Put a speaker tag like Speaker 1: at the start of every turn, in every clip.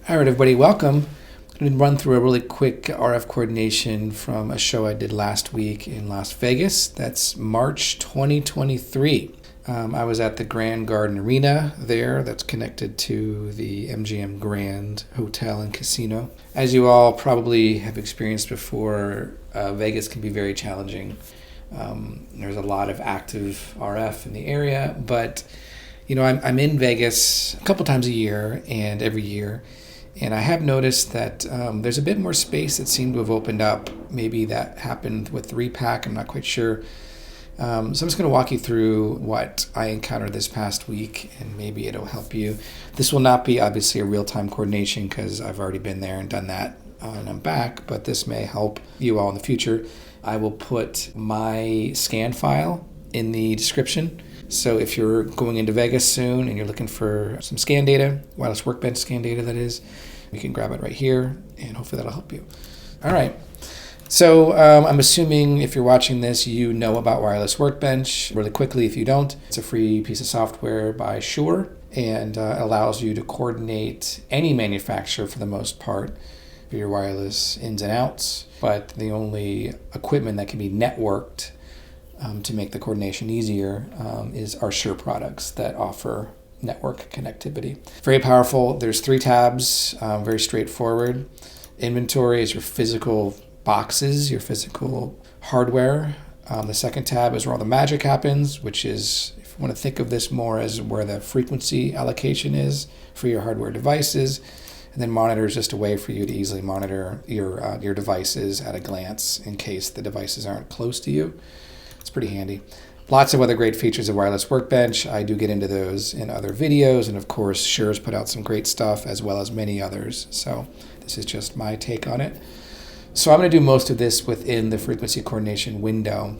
Speaker 1: All right, everybody, welcome. I'm going to run through a really quick RF coordination from a show I did last week in Las Vegas. That's March 2023. I was at the Grand Garden Arena there. That's connected to the MGM Grand Hotel and Casino. As you all probably have experienced before, Vegas can be very challenging. There's a lot of active RF in the area, but I'm in Vegas a couple times a year and every year. And I have noticed that there's a bit more space that seemed to have opened up. Maybe that happened with the repack. I'm not quite sure. So I'm just going to walk you through what I encountered this past week, and maybe it'll help you. This will not be obviously a real-time coordination because I've already been there and done that, and I'm back. But this may help you all in the future. I will put my scan file in the description. So if you're going into Vegas soon and you're looking for some scan data, wireless workbench scan data that is, you can grab it right here and hopefully that'll help you. All right. So I'm assuming if you're watching this, you know about Wireless Workbench. Really quickly, if you don't, it's a free piece of software by Shure and allows you to coordinate any manufacturer for the most part for your wireless ins and outs. But the only equipment that can be networked to make the coordination easier is our Shure products that offer network connectivity. Very powerful. There's 3 tabs, very straightforward. Inventory is your physical boxes, your physical hardware. The second tab is where all the magic happens, which is, if you want to think of this more as where the frequency allocation is for your hardware devices. And then monitor is just a way for you to easily monitor your devices at a glance in case the devices aren't close to you. It's pretty handy. Lots of other great features of Wireless Workbench. I do get into those in other videos. And of course, Shure's put out some great stuff as well as many others. So this is just my take on it. So I'm going to do most of this within the frequency coordination window.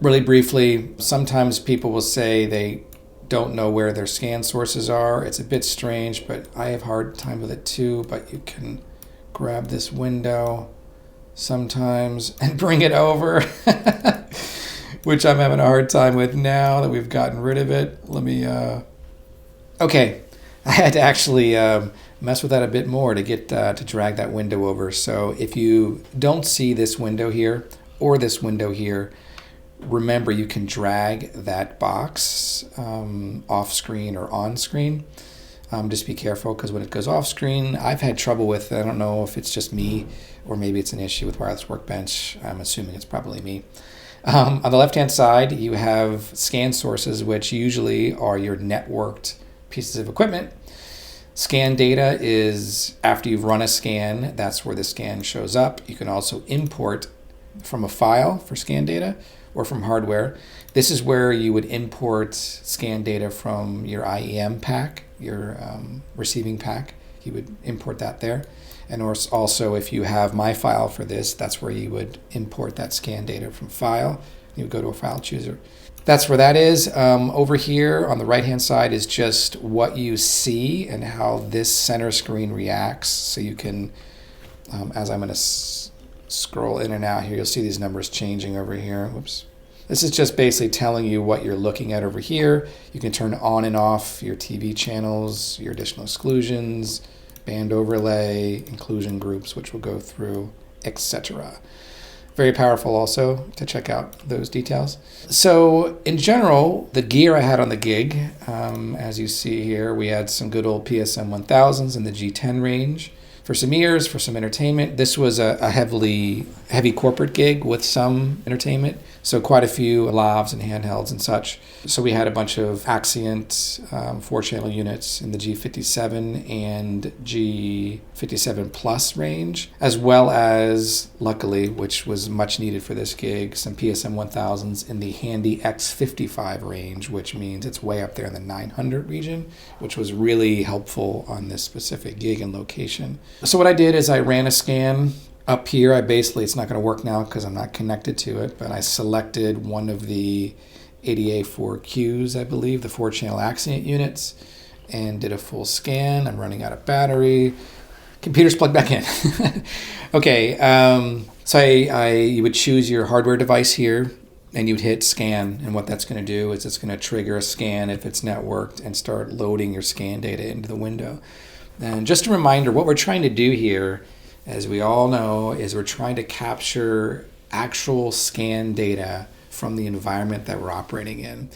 Speaker 1: Really briefly, sometimes people will say they don't know where their scan sources are. It's a bit strange, but I have a hard time with it too. But you can grab this window sometimes and bring it over. Which I'm having a hard time with now that we've gotten rid of it. Let me, okay. I had to actually mess with that a bit more to get to drag that window over. So if you don't see this window here or this window here, remember you can drag that box off screen or on screen. Just be careful because when it goes off screen, I've had trouble with it. I don't know if it's just me or maybe it's an issue with Wireless Workbench. I'm assuming it's probably me. On the left-hand side, you have scan sources, which usually are your networked pieces of equipment. Scan data is after you've run a scan, that's where the scan shows up. You can also import from a file for scan data or from hardware. This is where you would import scan data from your IEM pack, your receiving pack. You would import that there. And also, if you have my file for this, that's where you would import that scan data from file. You would go to a file chooser. That's where that is. Over here on the right-hand side is just what you see and how this center screen reacts. So you can, as I'm going to scroll in and out here, you'll see these numbers changing over here. Whoops. This is just basically telling you what you're looking at over here. You can turn on and off your TV channels, your additional exclusions, band overlay, inclusion groups, which we'll go through, etc. Very powerful also to check out those details. So in general, the gear I had on the gig, as you see here, we had some good old PSM 1000s in the G10 range. For some ears, for some entertainment. This was a heavy corporate gig with some entertainment. So quite a few lavs and handhelds and such. So we had a bunch of Axient 4-channel units in the G57 and G57 Plus range, as well as, luckily, which was much needed for this gig, some PSM 1000s in the handy X55 range, which means it's way up there in the 900 region, which was really helpful on this specific gig and location. So what I did is I ran a scan up here. It's not going to work now because I'm not connected to it, but I selected one of the ADA4Qs, I believe, the 4-channel Axient units, and did a full scan. I'm running out of battery. Computer's plugged back in. Okay, so you would choose your hardware device here, and you'd hit scan, and what that's going to do is it's going to trigger a scan if it's networked and start loading your scan data into the window. And just a reminder, what we're trying to do here, as we all know, is we're trying to capture actual scan data from the environment that we're operating in.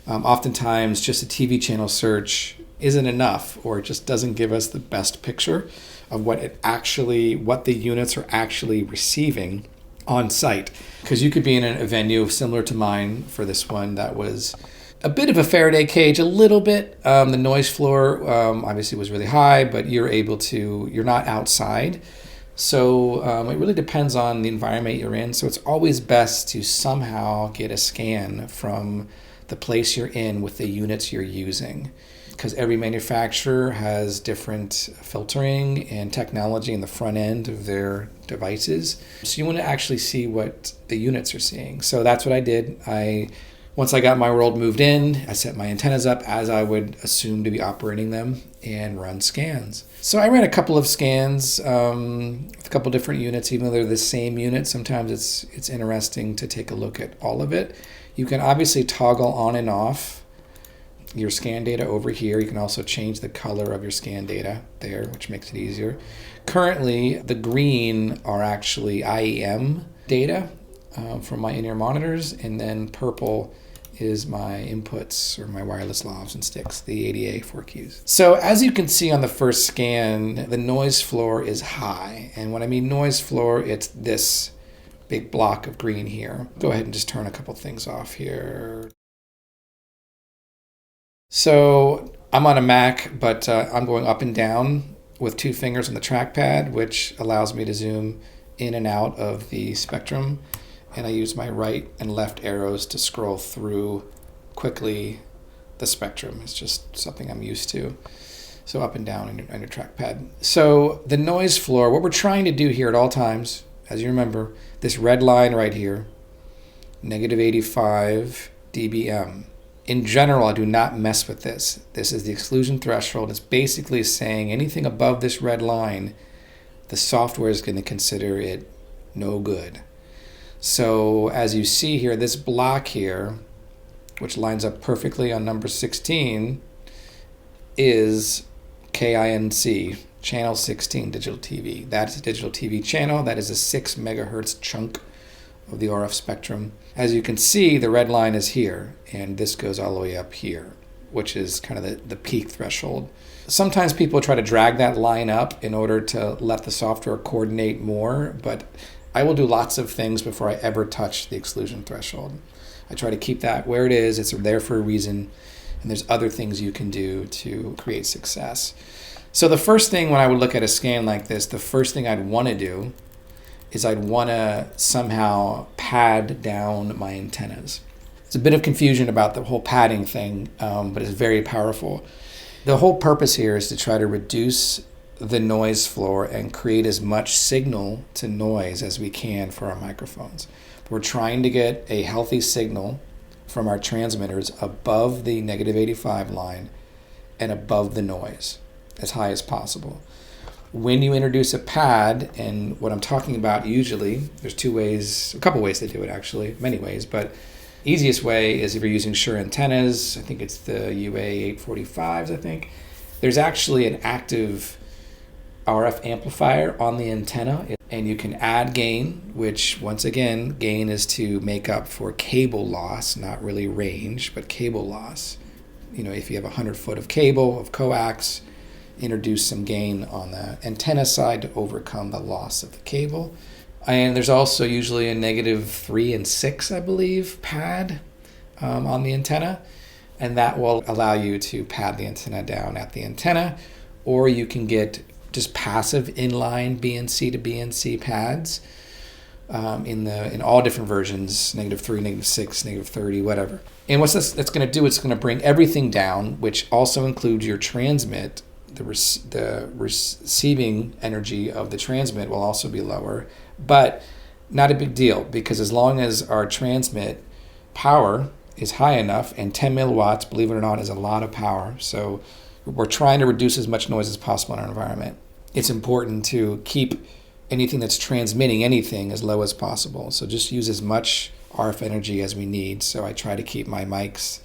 Speaker 1: Oftentimes, just a TV channel search isn't enough, or it just doesn't give us the best picture of what the units are actually receiving on site. Because you could be in a venue similar to mine for this one that was a bit of a Faraday cage, a little bit. The noise floor obviously was really high, but you're not outside. So it really depends on the environment you're in. So it's always best to somehow get a scan from the place you're in with the units you're using, because every manufacturer has different filtering and technology in the front end of their devices. So you want to actually see what the units are seeing. So that's what I did. Once I got my world moved in, I set my antennas up as I would assume to be operating them and run scans. So I ran a couple of scans with a couple different units, even though they're the same unit. Sometimes it's interesting to take a look at all of it. You can obviously toggle on and off your scan data over here. You can also change the color of your scan data there, which makes it easier. Currently, the green are actually IEM data from my in-ear monitors, and then purple is my inputs or my wireless lavs and sticks, the ADA 4Qs. So as you can see on the first scan, the noise floor is high. And when I mean noise floor, it's this big block of green here. Go ahead and just turn a couple things off here. So I'm on a Mac, but I'm going up and down with 2 fingers on the trackpad, which allows me to zoom in and out of the spectrum. And I use my right and left arrows to scroll through quickly the spectrum. It's just something I'm used to. So up and down on your trackpad. So the noise floor, what we're trying to do here at all times, as you remember, this red line right here, -85 dBm. In general, I do not mess with this. This is the exclusion threshold. It's basically saying anything above this red line, the software is going to consider it no good. So as you see here, this block here, which lines up perfectly on number 16, is KINC, channel 16 digital TV. That's a digital TV channel. That is a 6 megahertz chunk of the RF spectrum. As you can see, the red line is here, and this goes all the way up here, which is kind of the peak threshold. Sometimes people try to drag that line up in order to let the software coordinate more, but I will do lots of things before I ever touch the exclusion threshold. I try to keep that where it is. It's there for a reason, and there's other things you can do to create success. So the first thing when I would look at a scan like this, the first thing I'd want to do is I'd want to somehow pad down my antennas. There's a bit of confusion about the whole padding thing, but it's very powerful. The whole purpose here is to try to reduce the noise floor and create as much signal to noise as we can for our microphones. We're trying to get a healthy signal from our transmitters above the -85 line and above the noise as high as possible. When you introduce a pad, and what I'm talking about usually, there's a couple ways to do it actually, many ways, but easiest way is if you're using Shure antennas, I think it's the UA845s, I think. There's actually an active RF amplifier on the antenna, and you can add gain, which once again, gain is to make up for cable loss, not really range, but cable loss. If you have 100 foot of cable, of coax, introduce some gain on the antenna side to overcome the loss of the cable. And there's also usually a -3 and 6, I believe, pad on the antenna, and that will allow you to pad the antenna down at the antenna, or you can get just passive inline BNC to BNC pads in all different versions, -3, -6, -30, whatever. And what that's going to do, it's going to bring everything down, which also includes your transmit. The receiving energy of the transmit will also be lower, but not a big deal, because as long as our transmit power is high enough, and 10 milliwatts, believe it or not, is a lot of power. So we're trying to reduce as much noise as possible in our environment. It's important to keep anything that's transmitting anything as low as possible. So just use as much RF energy as we need. So I try to keep my mics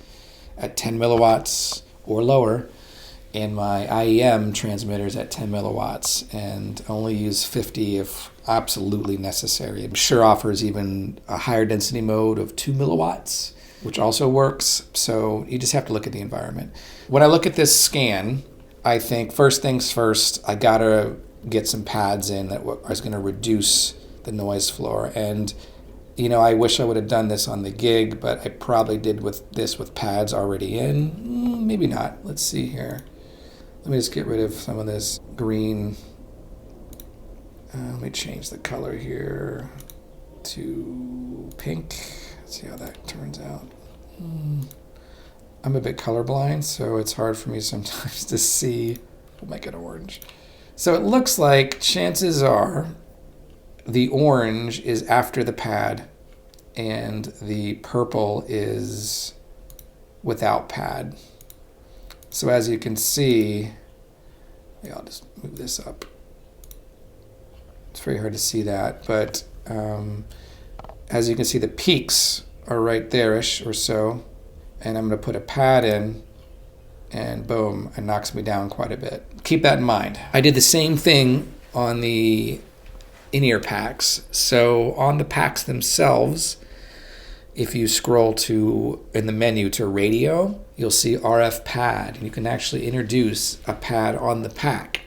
Speaker 1: at 10 milliwatts or lower, and my IEM transmitters at 10 milliwatts, and only use 50 if absolutely necessary. Shure offers even a higher density mode of 2 milliwatts, which also works. So you just have to look at the environment. When I look at this scan, I think first things first, I gotta get some pads in that is gonna reduce the noise floor. And you know, I wish I would have done this on the gig, but I probably did with pads already in. Maybe not. Let's see here. Let me just get rid of some of this green. Let me change the color here to pink. Let's see how that turns out. I'm a bit colorblind, so it's hard for me sometimes to see. We'll make it orange. So it looks like chances are the orange is after the pad and the purple is without pad. So as you can see, I'll just move this up. It's very hard to see that, but as you can see, the peaks are right there-ish or so, and I'm going to put a pad in, and boom, it knocks me down quite a bit. Keep that in mind. I did the same thing on the in-ear packs. So on the packs themselves, if you scroll to in the menu to radio, you'll see RF pad, and you can actually introduce a pad on the pack.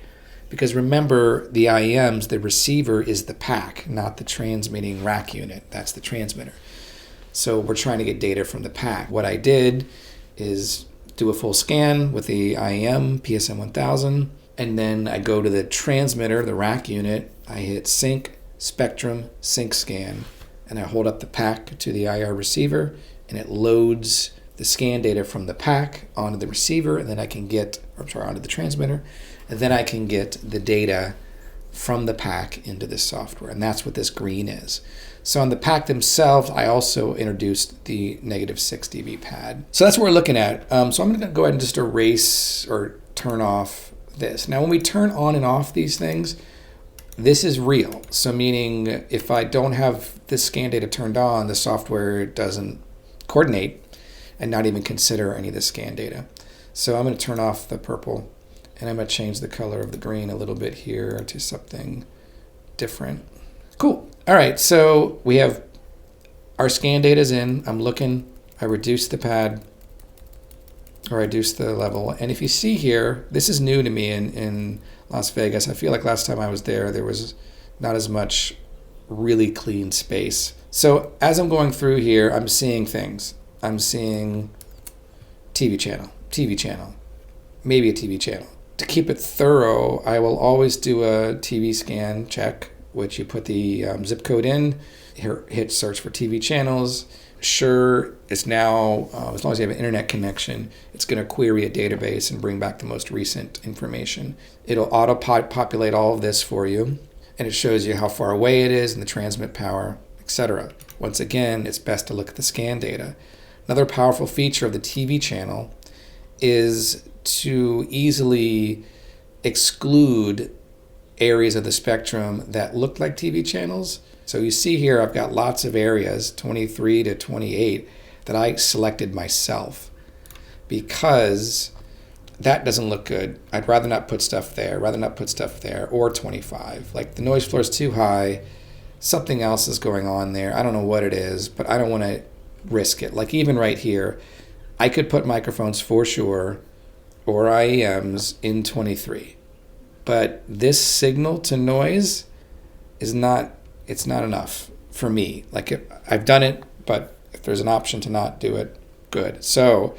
Speaker 1: Because remember, the IEMs, the receiver is the pack, not the transmitting rack unit. That's the transmitter. So we're trying to get data from the pack. What I did is do a full scan with the IEM PSM 1000, and then I go to the transmitter, the rack unit. I hit sync, spectrum, sync scan, and I hold up the pack to the IR receiver, and it loads the scan data from the pack onto the receiver, and then I can get, onto the transmitter, and then I can get the data from the pack into this software, and that's what this green is. So on the pack themselves, I also introduced the -6 dB pad. So that's what we're looking at. So I'm gonna go ahead and just erase or turn off this. Now when we turn on and off these things, this is real. So meaning if I don't have this scan data turned on, the software doesn't coordinate and not even consider any of the scan data. So I'm going to turn off the purple, and I'm going to change the color of the green a little bit here to something different. Cool. All right, so we have our scan data's in. I'm looking. I reduced the pad, or reduced the level. And if you see here, this is new to me in Las Vegas. I feel like last time I was there was not as much really clean space. So as I'm going through here, I'm seeing things. I'm seeing TV channel, maybe a TV channel. To keep it thorough, I will always do a TV scan check, which you put the zip code in, hit search for TV channels. Shure is now, as long as you have an internet connection, it's going to query a database and bring back the most recent information. It'll auto-populate all of this for you, and it shows you how far away it is and the transmit power, etc. Once again, it's best to look at the scan data. Another powerful feature of the TV channel is to easily exclude areas of the spectrum that look like TV channels. So you see here, I've got lots of areas, 23 to 28, that I selected myself because that doesn't look good. I'd rather not put stuff there, or 25. Like the noise floor is too high, something else is going on there. I don't know what it is, but I don't want to risk it. Like even right here, I could put microphones for Shure or IEMs in 23, but this signal to noise is not, it's not enough for me. Like I've done it, but if there's an option to not do it, good. So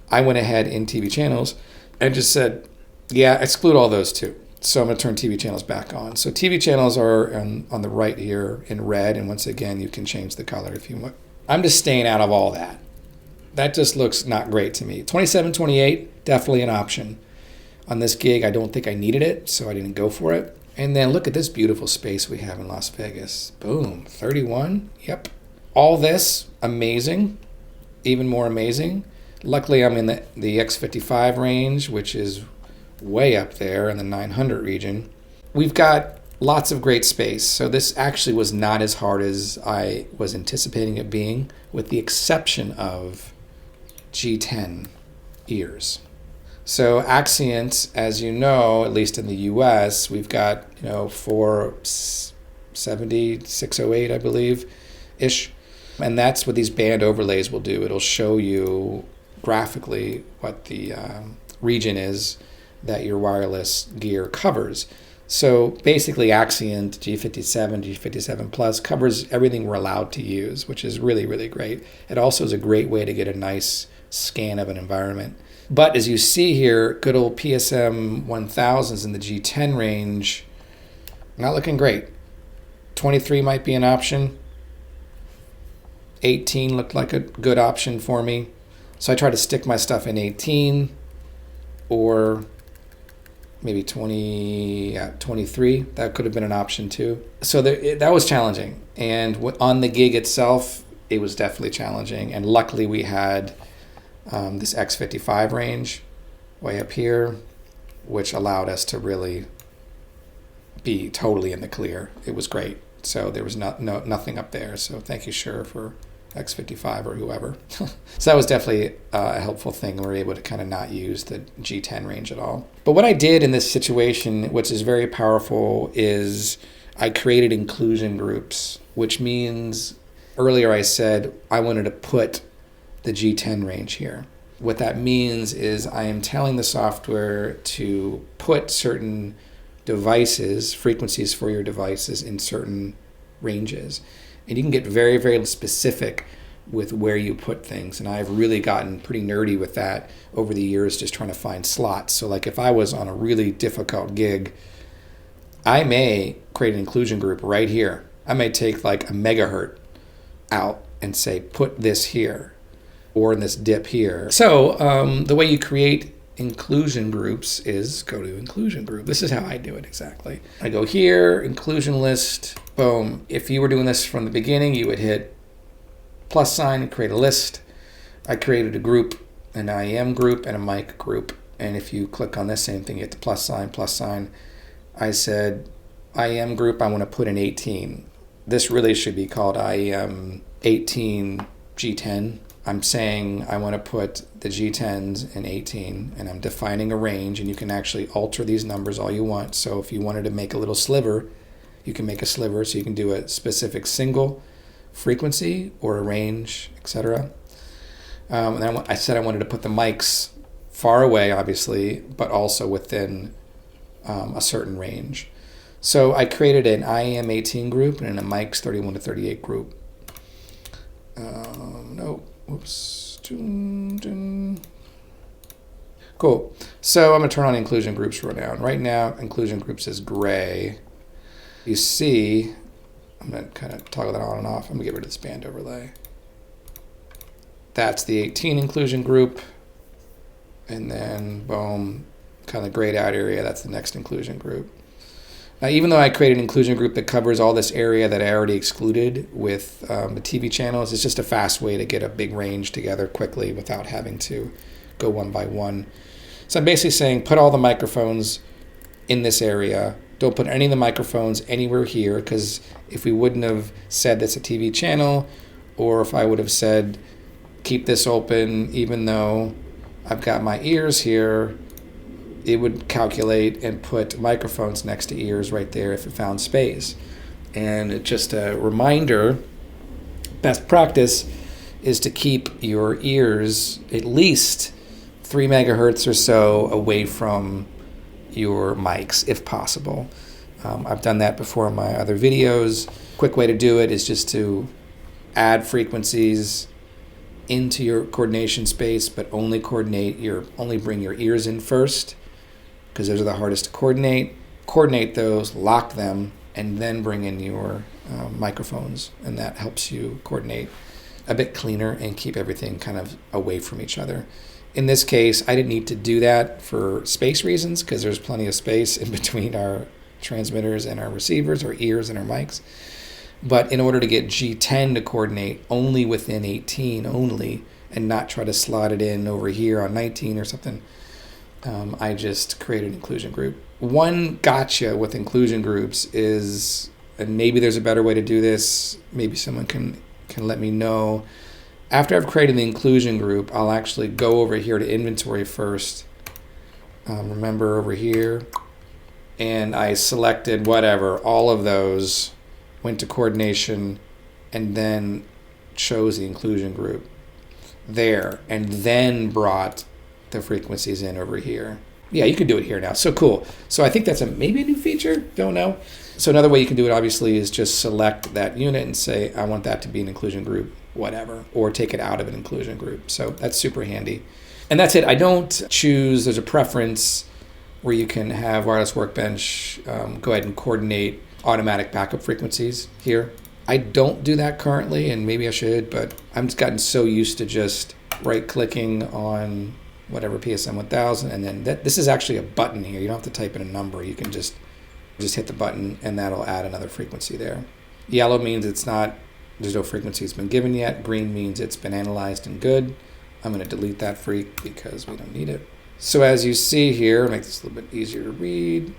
Speaker 1: I went ahead in TV channels and just said, yeah, exclude all those too. So I'm going to turn TV channels back on. So TV channels are on the right here in red, and once again, you can change the color if you want. I'm just staying out of all that. That just looks not great to me. 27, 28, definitely an option. On this gig, I don't think I needed it, so I didn't go for it. And then look at this beautiful space we have in Las Vegas. Boom, 31, yep. All this, amazing, even more amazing. Luckily, I'm in the X55 range, which is way up there in the 900 region. We've got lots of great space. So this actually was not as hard as I was anticipating it being, with the exception of G10 ears. So Axient, as you know, at least in the US, we've got, 470, 608, I believe, ish. And that's what these band overlays will do. It'll show you graphically what the region is that your wireless gear covers. So basically Axient G57, G57 Plus covers everything we're allowed to use, which is really, really great. It also is a great way to get a nice scan of an environment. But as you see here, good old PSM 1000s in the G10 range, not looking great. 23 might be an option. 18 looked like a good option for me. So I try to stick my stuff in 18 or maybe 23. That could have been an option too. So that was challenging. And on the gig itself, it was definitely challenging. And luckily we had this X55 range way up here, which allowed us to really be totally in the clear. It was great. So there was nothing up there. So thank you, Shure, for X55 or whoever. So that was definitely a helpful thing. We were able to kind of not use the G10 range at all. But what I did in this situation, which is very powerful, is I created inclusion groups, which means earlier I said I wanted to put the G10 range here. What that means is I am telling the software to put certain devices, frequencies for your devices in certain ranges. And you can get very, very specific with where you put things. And I've really gotten pretty nerdy with that over the years, just trying to find slots. So like if I was on a really difficult gig, I may create an inclusion group right here. I may take like a megahertz out and say, put this here or in this dip here. So the way you create inclusion groups is go to inclusion group. This is how I do it exactly. I go here, inclusion list, boom. If you were doing this from the beginning, you would hit plus sign and create a list. I created a group, an IEM group and a mic group. And if you click on this same thing, you hit the plus sign. I said IEM group, I want to put in 18. This really should be called IEM 18 G10. I'm saying I want to put the G10s in 18, and I'm defining a range, and you can actually alter these numbers all you want. So if you wanted to make a little sliver, you can make a sliver, so you can do a specific single frequency or a range, etc. And then I said I wanted to put the mics far away, obviously, but also within a certain range. So I created an IEM 18 group and a mics 31 to 38 group. Oops. Cool. So I'm going to turn on inclusion groups right now. Right now, inclusion groups is gray. You see, I'm going to kind of toggle that on and off. I'm going to get rid of this band overlay. That's the 18 inclusion group. And then, boom, kind of grayed out area. That's the next inclusion group. Now, even though I created an inclusion group that covers all this area that I already excluded with the TV channels, it's just a fast way to get a big range together quickly without having to go one by one. So I'm basically saying put all the microphones in this area. Don't put any of the microphones anywhere here, because if we wouldn't have said that's a TV channel, or if I would have said keep this open even though I've got my ears here, it would calculate and put microphones next to ears right there if it found space. And it's just a reminder, best practice is to keep your ears at least 3 megahertz or so away from your mics if possible. I've done that before in my other videos. Quick way to do it is just to add frequencies into your coordination space, but only bring your ears in first, because those are the hardest to coordinate. Coordinate those, lock them, and then bring in your microphones, and that helps you coordinate a bit cleaner and keep everything kind of away from each other. In this case, I didn't need to do that for space reasons, because there's plenty of space in between our transmitters and our receivers, our ears and our mics. But in order to get G10 to coordinate only within 18 only, and not try to slot it in over here on 19 or something, I just created an inclusion group. One gotcha with inclusion groups is, and maybe there's a better way to do this, maybe someone can let me know. After I've created the inclusion group, I'll actually go over here to inventory first, remember over here, and I selected whatever, all of those, went to coordination, and then chose the inclusion group there, and then brought the frequencies in over here. Yeah, you can do it here now. So cool. So I think that's maybe a new feature. Don't know. So another way you can do it, obviously, is just select that unit and say, I want that to be an inclusion group, whatever, or take it out of an inclusion group. So that's super handy. And that's it. I don't choose, there's a preference where you can have Wireless Workbench go ahead and coordinate automatic backup frequencies here. I don't do that currently, and maybe I should, but I'm just gotten so used to just right-clicking on whatever PSM 1000, and then this is actually a button here. You don't have to type in a number. You can just hit the button, and that'll add another frequency there. Yellow means there's no frequency that's been given yet. Green means it's been analyzed and good. I'm going to delete that freak because we don't need it. So as you see here, make this a little bit easier to read.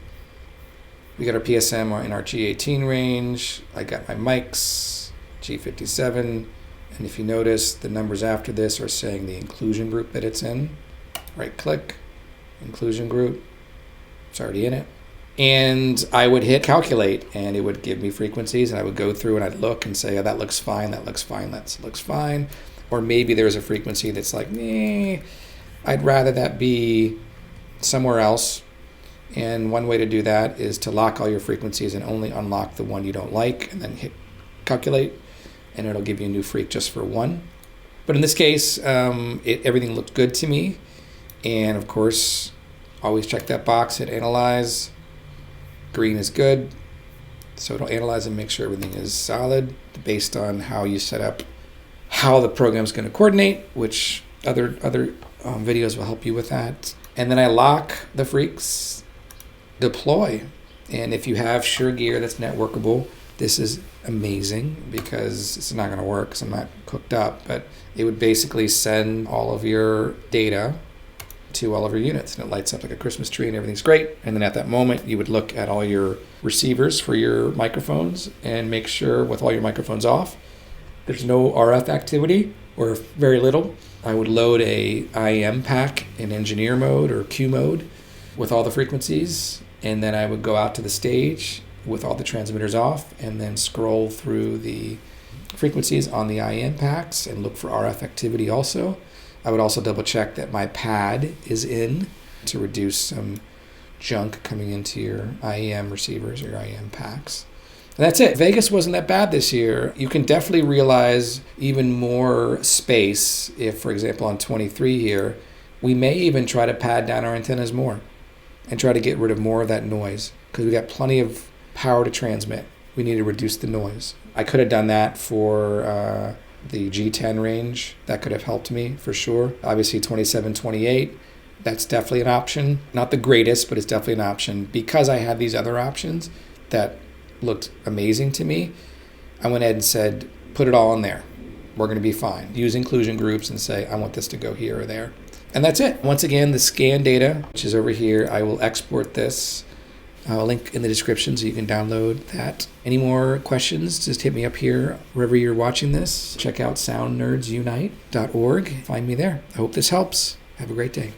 Speaker 1: We got our PSM in our G10 range. I got my mics, G57. And if you notice, the numbers after this are saying the inclusion group that it's in. Right click, inclusion group. It's already in it. And I would hit calculate, and it would give me frequencies, and I would go through and I'd look and say, oh, that looks fine, that looks fine, that looks fine. Or maybe there's a frequency that's like, I'd rather that be somewhere else. And one way to do that is to lock all your frequencies and only unlock the one you don't like, and then hit calculate, and it'll give you a new freak just for one. But in this case, everything looked good to me. And of course, always check that box, hit analyze. Green is good. So it'll analyze and make sure everything is solid based on how you set up how the program's going to coordinate, which other videos will help you with that. And then I lock the freaks, deploy. And if you have Shure gear that's networkable, this is amazing because it's not going to work because I'm not cooked up, but it would basically send all of your data to all of your units, and it lights up like a Christmas tree and everything's great. And then at that moment, you would look at all your receivers for your microphones and make sure with all your microphones off, there's no RF activity or very little. I would load a IEM pack in engineer mode or Q mode with all the frequencies, and then I would go out to the stage with all the transmitters off and then scroll through the frequencies on the IEM packs and look for RF activity also. I would also double check that my pad is in to reduce some junk coming into your IEM receivers or your IEM packs. And that's it. Vegas wasn't that bad this year. You can definitely realize even more space if, for example, on 23 here, we may even try to pad down our antennas more and try to get rid of more of that noise because we got plenty of power to transmit. We need to reduce the noise. I could have done that for the G10 range. That could have helped me for sure. Obviously 27, 28, that's definitely an option. Not the greatest, but it's definitely an option. Because I had these other options that looked amazing to me, I went ahead and said, put it all in there. We're going to be fine. Use inclusion groups and say, I want this to go here or there. And that's it. Once again, the scan data, which is over here, I will export this. I'll link in the description so you can download that. Any more questions, just hit me up here wherever you're watching this. Check out soundnerdsunite.org. Find me there. I hope this helps. Have a great day.